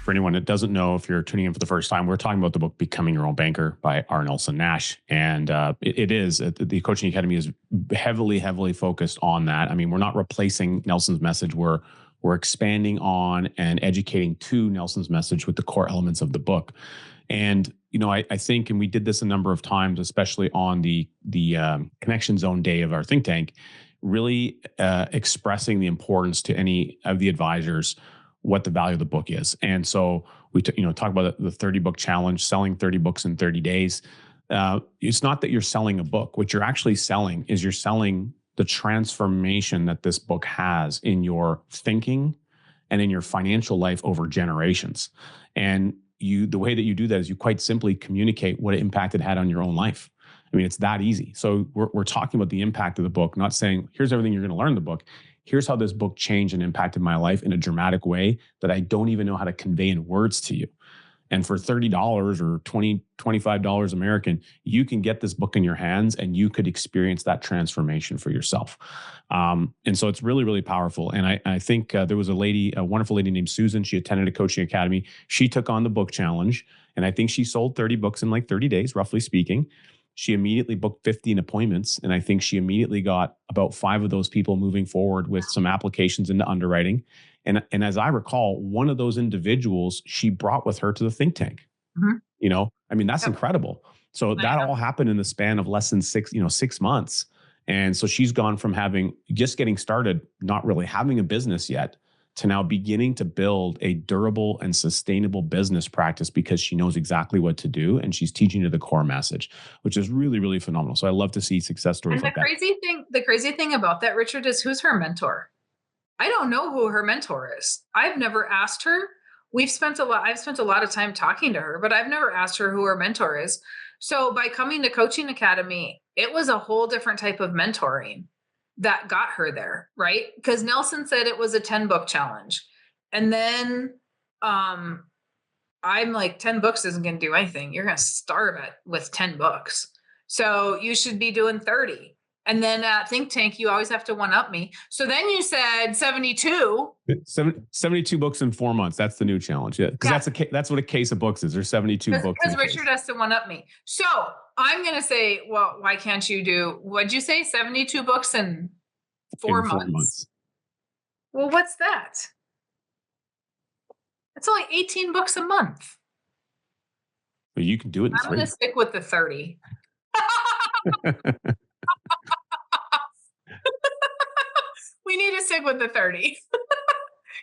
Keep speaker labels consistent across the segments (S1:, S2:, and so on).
S1: For anyone that doesn't know, if you're tuning in for the first time, we're talking about the book Becoming Your Own Banker by R. Nelson Nash. And the Coaching Academy is heavily focused on that. I mean, we're not replacing Nelson's message. We're expanding on and educating to Nelson's message with the core elements of the book. And, I think, and we did this a number of times, especially on the Connection Zone day of our think tank, really expressing the importance to any of the advisors what the value of the book is. And so we talk about the 30 book challenge, selling 30 books in 30 days. It's not that you're selling a book. What you're actually selling is you're selling the transformation that this book has in your thinking and in your financial life over generations. And the way that you do that is you quite simply communicate what impact it had on your own life. I mean, it's that easy. So we're talking about the impact of the book, not saying, here's everything you're going to learn in the book. Here's how this book changed and impacted my life in a dramatic way that I don't even know how to convey in words to you. And for $30 or $20, $25 American, you can get this book in your hands and you could experience that transformation for yourself. And so it's really powerful. And I think there was a wonderful lady named Susan. She attended a coaching academy. She took on the book challenge. And I think she sold 30 books in like 30 days, roughly speaking. She immediately booked 15 appointments. And I think she immediately got about 5 of those people moving forward with some applications into underwriting. And as I recall, one of those individuals she brought with her to the think tank. Mm-hmm. I mean, that's incredible. So that all happened in the span of less than 6 months. And so she's gone from just getting started, not really having a business yet, to now beginning to build a durable and sustainable business practice because she knows exactly what to do and she's teaching you the core message, which is really phenomenal. So I love to see success stories like that.
S2: The crazy thing about that, Richard, is who's her mentor? I don't know who her mentor is. I've never asked her. I've spent a lot of time talking to her, but I've never asked her who her mentor is. So by coming to Coaching Academy, it was a whole different type of mentoring that got her there, right? Because Nelson said it was a 10 book challenge. And then I'm like, 10 books isn't going to do anything. You're going to starve it with 10 books. So you should be doing 30. And then at Think Tank, you always have to one-up me. So then you said 72.
S1: 72 books in 4 months. That's the new challenge. Yeah, because that's what a case of books is. There's 72 books.
S2: Because Richard has to one-up me. So I'm going to say, well, why can't you do, what'd you say, 72 books in 4 months? Well, what's that? It's only 18 books a month.
S1: But you can do it in 3.
S2: I'm going to stick with the 30. We need to stick with the 30.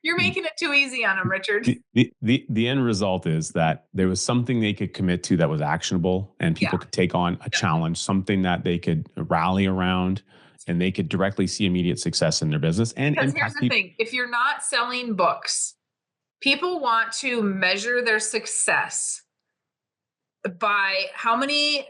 S2: You're making it too easy on them, Richard.
S1: The end result is that there was something they could commit to that was actionable and people could take on a challenge, something that they could rally around and they could directly see immediate success in their business. And
S2: because here's the thing, if you're not selling books, people want to measure their success by how many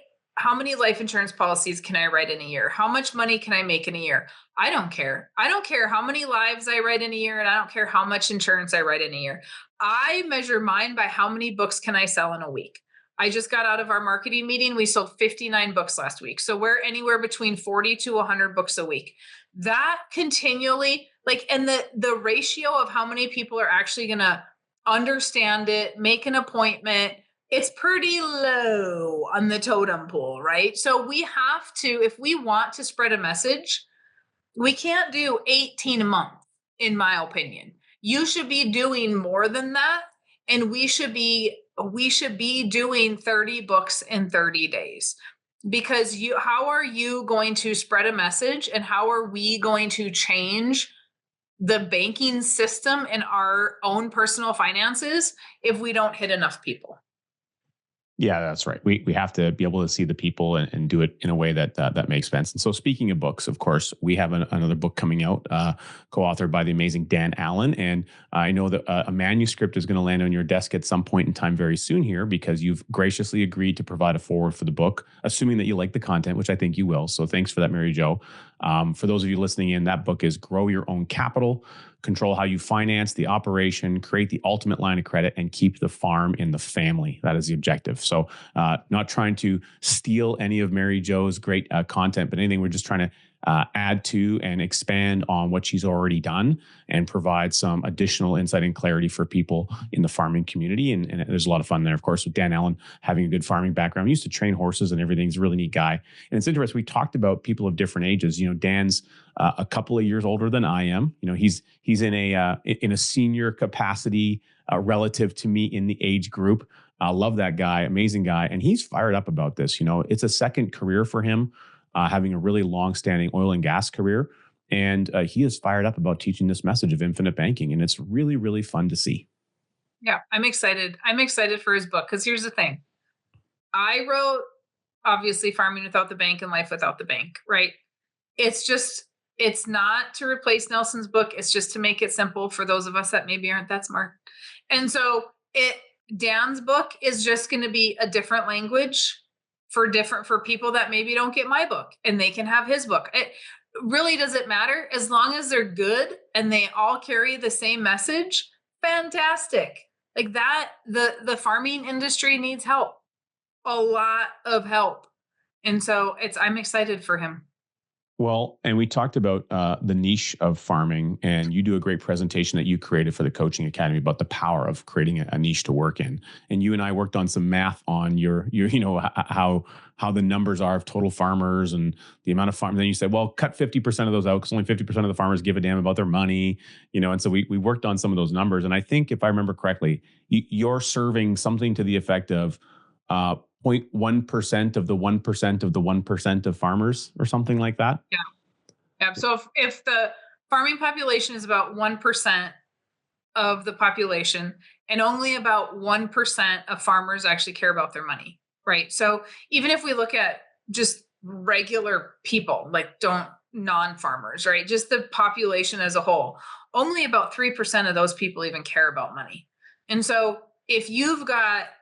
S2: life insurance policies can I write in a year? How much money can I make in a year? I don't care. I don't care how many lives I write in a year, and I don't care how much insurance I write in a year. I measure mine by how many books can I sell in a week. I just got out of our marketing meeting. We sold 59 books last week. So we're anywhere between 40 to 100 books a week. That continually, and the ratio of how many people are actually going to understand it, make an appointment, it's pretty low on the totem pole, right? So we have to, if we want to spread a message, we can't do 18 a month, in my opinion. You should be doing more than that. And we should be doing 30 books in 30 days. Because how are you going to spread a message and how are we going to change the banking system and our own personal finances if we don't hit enough people?
S1: Yeah, that's right. We have to be able to see the people and do it in a way that makes sense. And so speaking of books, of course, we have another book coming out, co-authored by the amazing Dan Allen. And I know that a manuscript is going to land on your desk at some point in time very soon here because you've graciously agreed to provide a foreword for the book, assuming that you like the content, which I think you will. So thanks for that, Mary Jo. For those of you listening in, that book is Grow Your Own Capital, Control How You Finance the Operation, Create the Ultimate Line of Credit, and Keep the Farm in the Family. That is the objective. So not trying to steal any of Mary Jo's great content, but anything, we're just trying to add to and expand on what she's already done and provide some additional insight and clarity for people in the farming community. And there's a lot of fun there, of course, with Dan Allen having a good farming background. He used to train horses and everything. He's a really neat guy. And it's interesting. We talked about people of different ages. Dan's a couple of years older than I am. He's in a senior capacity relative to me in the age group. I love that guy, amazing guy, and he's fired up about this. It's a second career for him, having a really long-standing oil and gas career, and he is fired up about teaching this message of infinite banking, and it's really, really fun to see.
S2: Yeah, I'm excited. I'm excited for his book because here's the thing: I wrote obviously Farming Without the Bank and Life Without the Bank, right? It's not to replace Nelson's book. It's just to make it simple for those of us that maybe aren't that smart. And so Dan's book is just going to be a different language for people that maybe don't get my book, and they can have his book. It really doesn't matter as long as they're good and they all carry the same message. Fantastic. Like that, the farming industry needs help, a lot of help. And so I'm excited for him.
S1: Well, and we talked about the niche of farming, and you do a great presentation that you created for the Coaching Academy about the power of creating a niche to work in. And you and I worked on some math on your how the numbers are of total farmers and the amount of farm. Then you said, well, cut 50% of those out because only 50% of the farmers give a damn about their money. And so we worked on some of those numbers. And I think if I remember correctly, you're serving something to the effect of 0.1% of the 1% of the 1% of farmers or something like that.
S2: Yeah. Yeah. So if the farming population is about 1% of the population, and only about 1% of farmers actually care about their money, right? So even if we look at just regular people, like non-farmers, right? Just the population as a whole, only about 3% of those people even care about money. And so if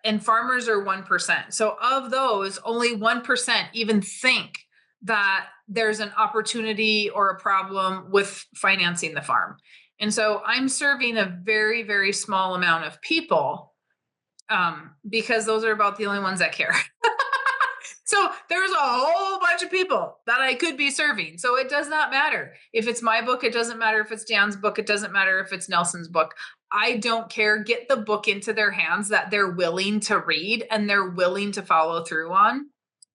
S2: and farmers are 1%. So of those, only 1% even think that there's an opportunity or a problem with financing the farm. And so I'm serving a very, very small amount of people because those are about the only ones that care. So there's a whole bunch of people that I could be serving. So it does not matter if it's my book. It doesn't matter if it's Dan's book. It doesn't matter if it's Nelson's book. I don't care. Get the book into their hands that they're willing to read and they're willing to follow through on.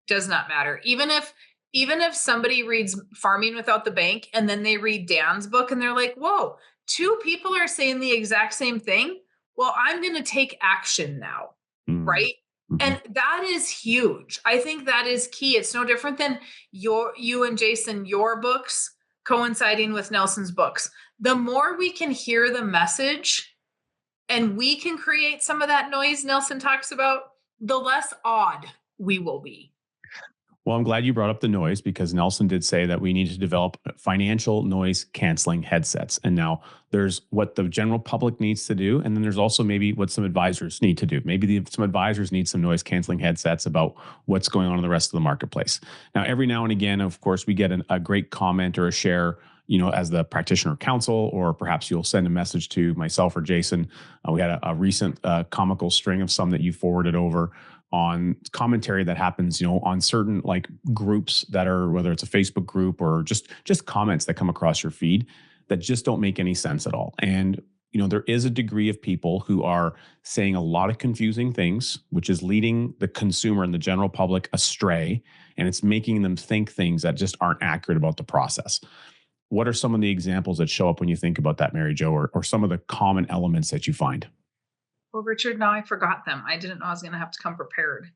S2: Does not matter. Even if somebody reads Farming Without the Bank and then they read Dan's book and they're like, whoa, two people are saying the exact same thing. Well, I'm going to take action now. Right. And that is huge. I think that is key. It's no different than you and Jason, your books coinciding with Nelson's books. The more we can hear the message and we can create some of that noise Nelson talks about, the less odd we will be.
S1: Well, I'm glad you brought up the noise because Nelson did say that we need to develop financial noise canceling headsets. And now there's what the general public needs to do. And then there's also maybe what some advisors need to do. Maybe some advisors need some noise canceling headsets about what's going on in the rest of the marketplace. Now, every now and again, of course, we get a great comment or a share, as the practitioner counsel, or perhaps you'll send a message to myself or Jason. We had a recent comical string of some that you forwarded over on commentary that happens, on certain like groups that are, whether it's a Facebook group or just comments that come across your feed that just don't make any sense at all. And, there is a degree of people who are saying a lot of confusing things, which is leading the consumer and the general public astray. And it's making them think things that just aren't accurate about the process. What are some of the examples that show up when you think about that, Mary Jo, or some of the common elements that you find?
S2: Well, Richard, now I forgot them. I didn't know I was going to have to come prepared.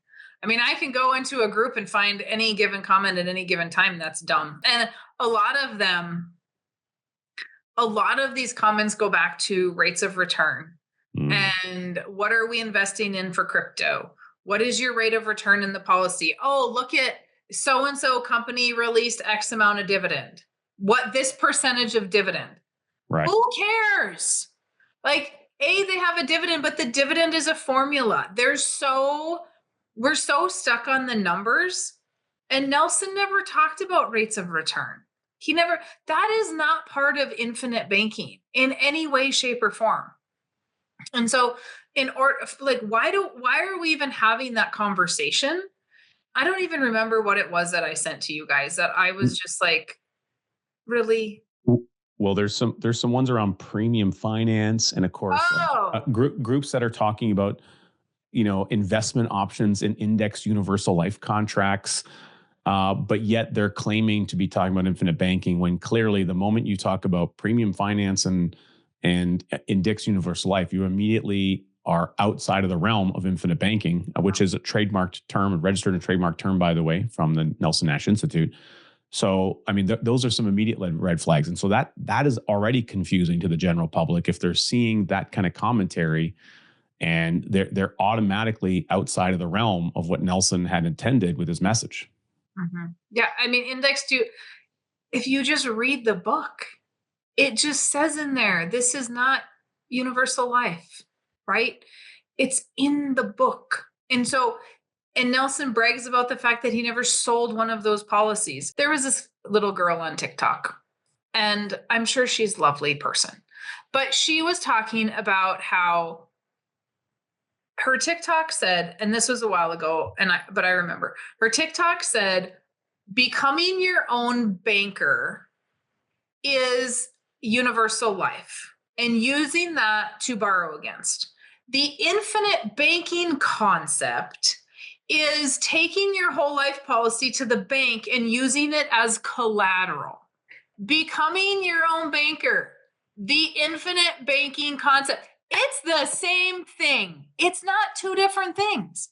S2: I mean, I can go into a group and find any given comment at any given time. That's dumb. And a lot of these comments go back to rates of return. And what are we investing in for crypto? What is your rate of return in the policy? Oh, look at so-and-so company released X amount of dividend. What this percentage of dividend?
S1: Right.
S2: Who cares? Like, they have a dividend, but the dividend is a formula. We're so stuck on the numbers. And Nelson never talked about rates of return. That is not part of infinite banking in any way, shape, or form. And so why are we even having that conversation? I don't even remember what it was that I sent to you guys that I was just like, Really?
S1: Well, there's some ones around premium finance, and of course,
S2: Oh,
S1: groups that are talking about investment options in index universal life contracts. But yet they're claiming to be talking about infinite banking when clearly the moment you talk about premium finance and index universal life, you immediately are outside of the realm of infinite banking, which is a trademarked term, a registered and trademarked term, by the way, from the Nelson Nash Institute. So, I mean, those are some immediate red flags, and so that is already confusing to the general public if they're seeing that kind of commentary, and they're automatically outside of the realm of what Nelson had intended with his message.
S2: yeah. I mean, if you just read the book, it just says in there, this is not universal life, right? It's in the book. And Nelson brags about the fact that he never sold one of those policies. There was this little girl on TikTok, and I'm sure she's a lovely person, but she was talking about how her TikTok said, and this was a while ago, but I remember her TikTok said, becoming your own banker is universal life and using that to borrow against. The infinite banking concept is taking your whole life policy to the bank and using it as collateral. Becoming your own banker, the infinite banking concept, it's the same thing. It's not two different things.